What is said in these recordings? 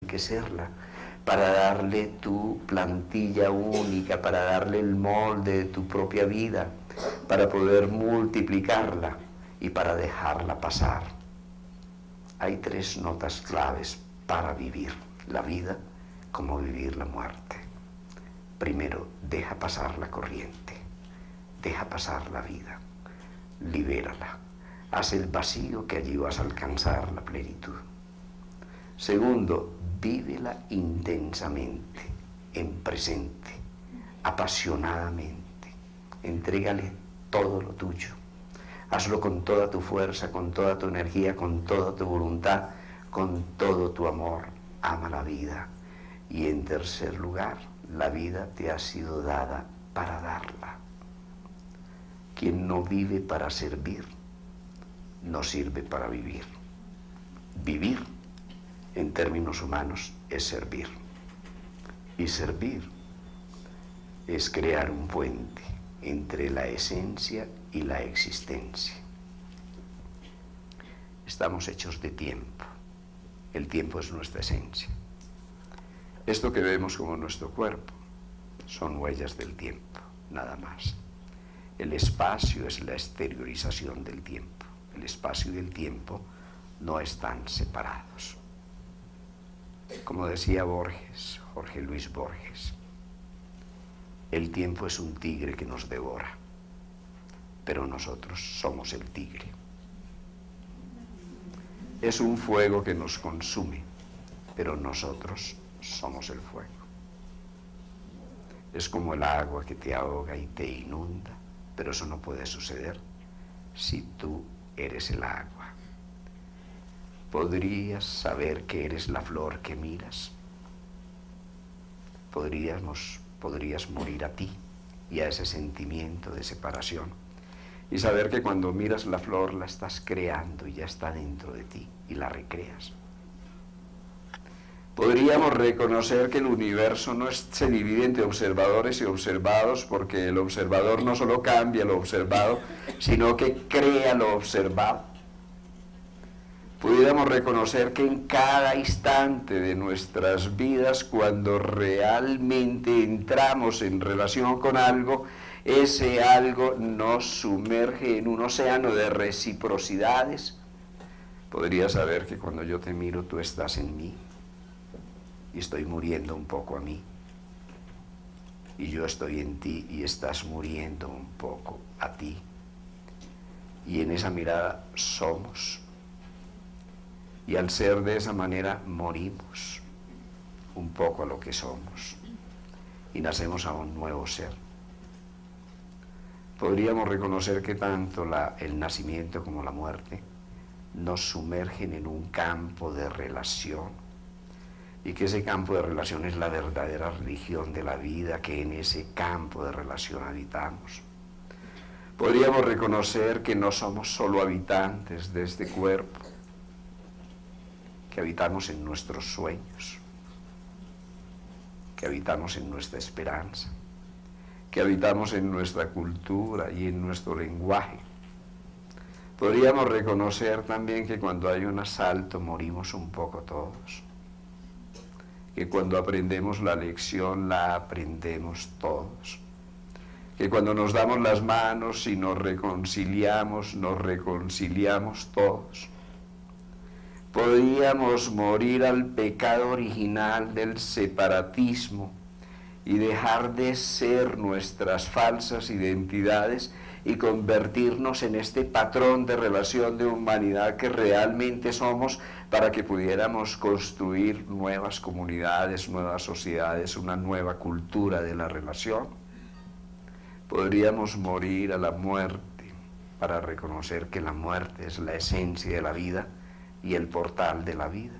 enriquecerla, para darle tu plantilla única, para darle el molde de tu propia vida, para poder multiplicarla y para dejarla pasar. Hay tres notas claves para vivir la vida como vivir la muerte. Primero, deja pasar la corriente, deja pasar la vida, libérala, haz el vacío que allí vas a alcanzar la plenitud. Segundo, vívela intensamente, en presente, apasionadamente, entrégale todo lo tuyo, hazlo con toda tu fuerza, con toda tu energía, con toda tu voluntad, con todo tu amor, ama la vida. Y en tercer lugar, la vida te ha sido dada para darla. Quien no vive para servir, no sirve para vivir. Vivir, en términos humanos, es servir. Y servir es crear un puente entre la esencia y la existencia. Estamos hechos de tiempo. El tiempo es nuestra esencia. Esto que vemos como nuestro cuerpo son huellas del tiempo, nada más. El espacio es la exteriorización del tiempo. El espacio y el tiempo no están separados. Como decía Borges, Jorge Luis Borges, el tiempo es un tigre que nos devora, pero nosotros somos el tigre. Es un fuego que nos consume, pero nosotros somos el fuego. Es como el agua que te ahoga y te inunda, pero eso no puede suceder si tú eres el agua. ¿Podrías saber que eres la flor que miras? Podrías morir a ti y a ese sentimiento de separación y saber que cuando miras la flor la estás creando y ya está dentro de ti y la recreas. Podríamos reconocer que el universo no se divide entre observadores y observados, porque el observador no solo cambia lo observado, sino que crea lo observado. Pudiéramos reconocer que en cada instante de nuestras vidas, cuando realmente entramos en relación con algo, ese algo nos sumerge en un océano de reciprocidades. Podrías saber que cuando yo te miro, tú estás en mí. Y estoy muriendo un poco a mí, y yo estoy en ti y estás muriendo un poco a ti, y en esa mirada somos, y al ser de esa manera morimos un poco a lo que somos y nacemos a un nuevo ser. Podríamos reconocer que tanto el nacimiento como la muerte nos sumergen en un campo de relación, y que ese campo de relación es la verdadera religión de la vida, que en ese campo de relación habitamos. Podríamos reconocer que no somos solo habitantes de este cuerpo, que habitamos en nuestros sueños, que habitamos en nuestra esperanza, que habitamos en nuestra cultura y en nuestro lenguaje. Podríamos reconocer también que cuando hay un asalto morimos un poco todos, que cuando aprendemos la lección la aprendemos todos, que cuando nos damos las manos y nos reconciliamos todos. Podríamos morir al pecado original del separatismo y dejar de ser nuestras falsas identidades y convertirnos en este patrón de relación de humanidad que realmente somos, para que pudiéramos construir nuevas comunidades, nuevas sociedades, una nueva cultura de la relación. Podríamos morir a la muerte para reconocer que la muerte es la esencia de la vida y el portal de la vida.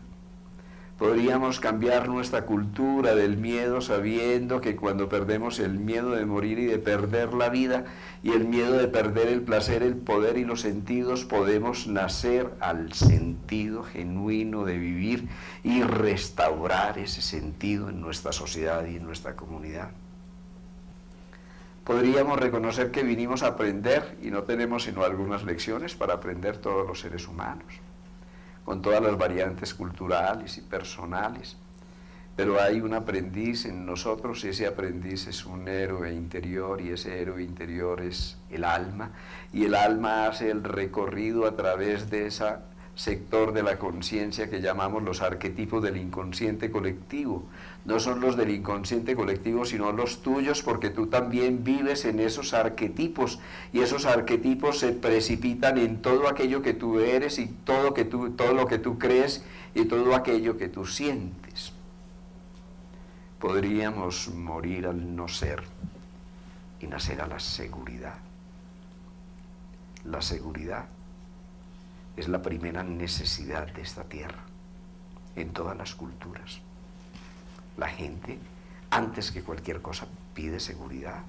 Podríamos cambiar nuestra cultura del miedo, sabiendo que cuando perdemos el miedo de morir y de perder la vida, y el miedo de perder el placer, el poder y los sentidos, podemos nacer al sentido genuino de vivir y restaurar ese sentido en nuestra sociedad y en nuestra comunidad. Podríamos reconocer que vinimos a aprender y no tenemos sino algunas lecciones para aprender todos los seres humanos, con todas las variantes culturales y personales, Pero hay un aprendiz en nosotros, ese aprendiz es un héroe interior, y ese héroe interior es el alma, y el alma hace el recorrido a través de ese sector de la conciencia que llamamos los arquetipos del inconsciente colectivo. No son los del inconsciente colectivo, sino los tuyos, porque tú también vives en esos arquetipos, y esos arquetipos se precipitan en todo aquello que tú eres, y todo lo que tú crees, y todo aquello que tú sientes. Podríamos morir al no ser y nacer a la seguridad. La seguridad es la primera necesidad de esta tierra, en todas las culturas. La gente, antes que cualquier cosa, pide seguridad.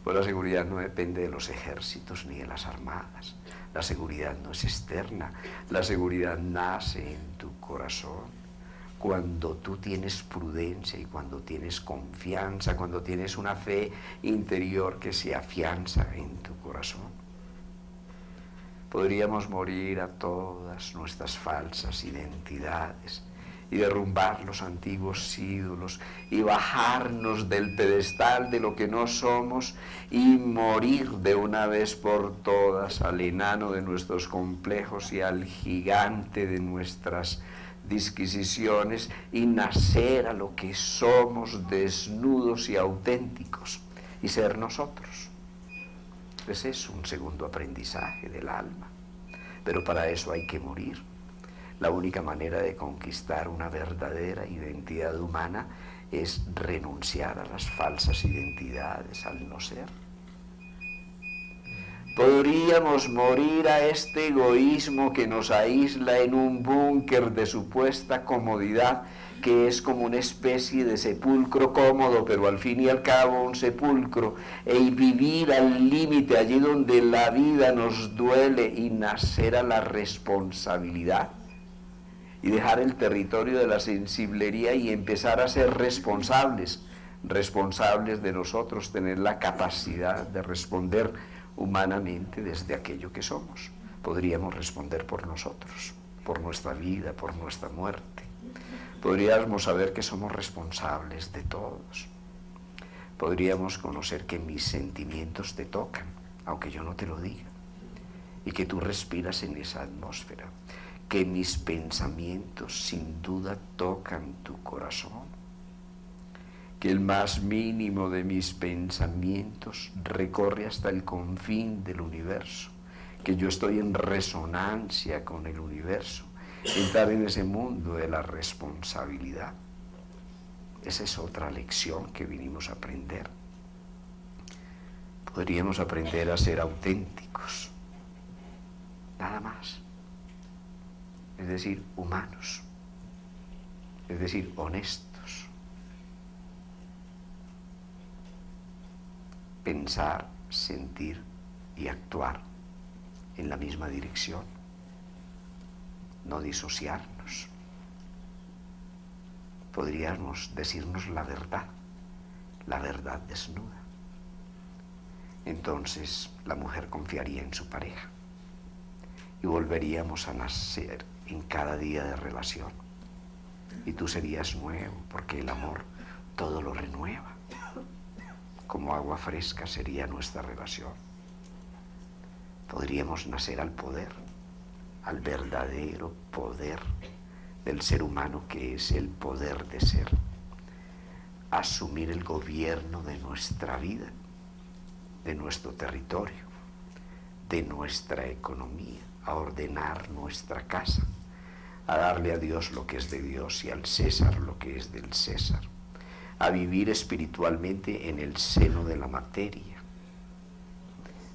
Pues la seguridad no depende de los ejércitos ni de las armadas. La seguridad no es externa. La seguridad nace en tu corazón. Cuando tú tienes prudencia y cuando tienes confianza, cuando tienes una fe interior que se afianza en tu corazón. Podríamos morir a todas nuestras falsas identidades y derrumbar los antiguos ídolos y bajarnos del pedestal de lo que no somos y morir de una vez por todas al enano de nuestros complejos y al gigante de nuestras disquisiciones y nacer a lo que somos, desnudos y auténticos, y ser nosotros. Ese es un segundo aprendizaje del alma, pero para eso hay que morir. La única manera de conquistar una verdadera identidad humana es renunciar a las falsas identidades, al no ser. Podríamos morir a este egoísmo que nos aísla en un búnker de supuesta comodidad, que es como una especie de sepulcro cómodo, pero al fin y al cabo un sepulcro, y vivir al límite allí donde la vida nos duele y nacer a la responsabilidad y dejar el territorio de la sensiblería y empezar a ser responsables de nosotros, tener la capacidad de responder humanamente desde aquello que somos. Podríamos responder por nosotros, por nuestra vida, por nuestra muerte. Podríamos saber que somos responsables de todos. Podríamos conocer que mis sentimientos te tocan, aunque yo no te lo diga, y que tú respiras en esa atmósfera, que mis pensamientos sin duda tocan tu corazón, que el más mínimo de mis pensamientos recorre hasta el confín del universo, que yo estoy en resonancia con el universo, entrar en ese mundo de la responsabilidad. Esa es otra lección que vinimos a aprender. Podríamos aprender a ser auténticos, nada más. Es decir, humanos, es decir, honestos. Pensar, sentir y actuar en la misma dirección, no disociarnos. Podríamos decirnos la verdad desnuda. Entonces la mujer confiaría en su pareja y volveríamos a nacer en cada día de relación. Y tú serías nuevo, porque el amor todo lo renueva. Como agua fresca sería nuestra relación. Podríamos nacer al poder, al verdadero poder del ser humano, que es el poder de ser. Asumir el gobierno de nuestra vida, de nuestro territorio, de nuestra economía, a ordenar nuestra casa, a darle a Dios lo que es de Dios y al César lo que es del César, a vivir espiritualmente en el seno de la materia,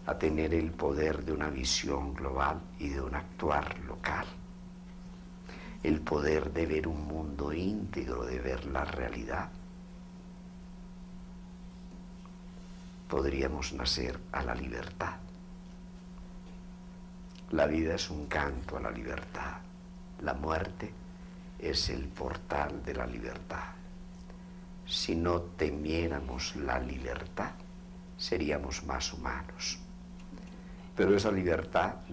a tener el poder de una visión global y de un actuar local, el poder de ver un mundo íntegro, de ver la realidad. Podríamos nacer a la libertad. La vida es un canto a la libertad. La muerte es el portal de la libertad. Si no temiéramos la libertad, seríamos más humanos. Pero esa libertad